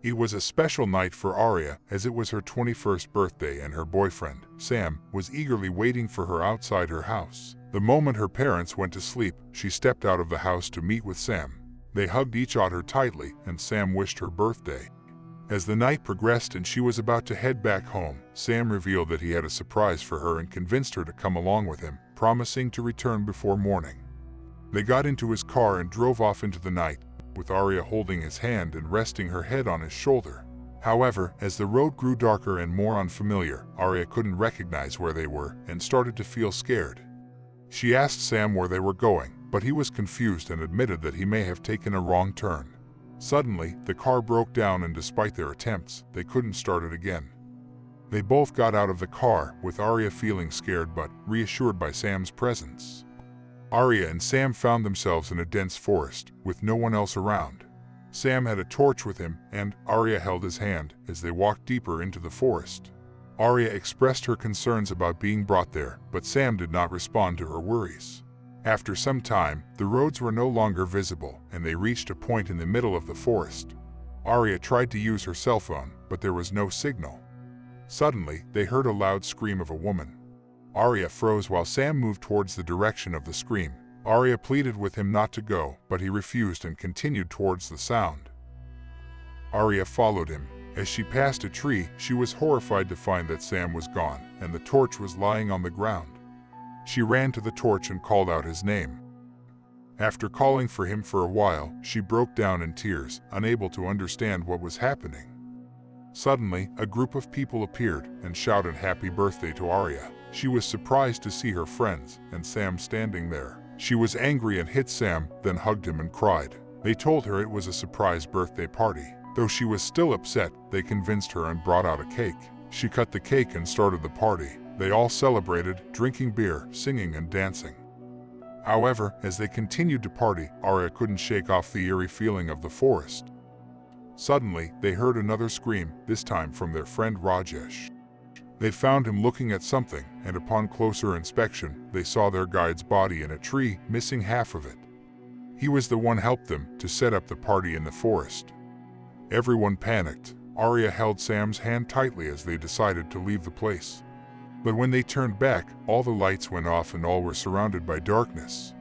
It was a special night for Aria, as it was her 21st birthday and her boyfriend, Sam, was eagerly waiting for her outside her house. The moment her parents went to sleep, she stepped out of the house to meet with Sam. They hugged each other tightly, and Sam wished her birthday. As the night progressed and she was about to head back home, Sam revealed that he had a surprise for her and convinced her to come along with him, promising to return before morning. They got into his car and drove off into the night, with Aria holding his hand and resting her head on his shoulder. However, as the road grew darker and more unfamiliar, Aria couldn't recognize where they were and started to feel scared. She asked Sam where they were going, but he was confused and admitted that he may have taken a wrong turn. Suddenly, the car broke down, and despite their attempts, they couldn't start it again. They both got out of the car, with Aria feeling scared but reassured by Sam's presence. Aria and Sam found themselves in a dense forest, with no one else around. Sam had a torch with him, and Aria held his hand as they walked deeper into the forest. Aria expressed her concerns about being brought there, but Sam did not respond to her worries. After some time, the roads were no longer visible, and they reached a point in the middle of the forest. Aria tried to use her cell phone, but there was no signal. Suddenly, they heard a loud scream of a woman. Aria froze while Sam moved towards the direction of the scream. Aria pleaded with him not to go, but he refused and continued towards the sound. Aria followed him. As she passed a tree, she was horrified to find that Sam was gone, and the torch was lying on the ground. She ran to the torch and called out his name. After calling for him for a while, she broke down in tears, unable to understand what was happening. Suddenly, a group of people appeared and shouted happy birthday to Aria. She was surprised to see her friends and Sam standing there. She was angry and hit Sam, then hugged him and cried. They told her it was a surprise birthday party. Though she was still upset, they convinced her and brought out a cake. She cut the cake and started the party. They all celebrated, drinking beer, singing and dancing. However, as they continued to party, Aria couldn't shake off the eerie feeling of the forest. Suddenly, they heard another scream, this time from their friend Rajesh. They found him looking at something, and upon closer inspection, they saw their guide's body in a tree, missing half of it. He was the one who helped them to set up the party in the forest. Everyone panicked. Aria held Sam's hand tightly as they decided to leave the place. But when they turned back, all the lights went off and all were surrounded by darkness.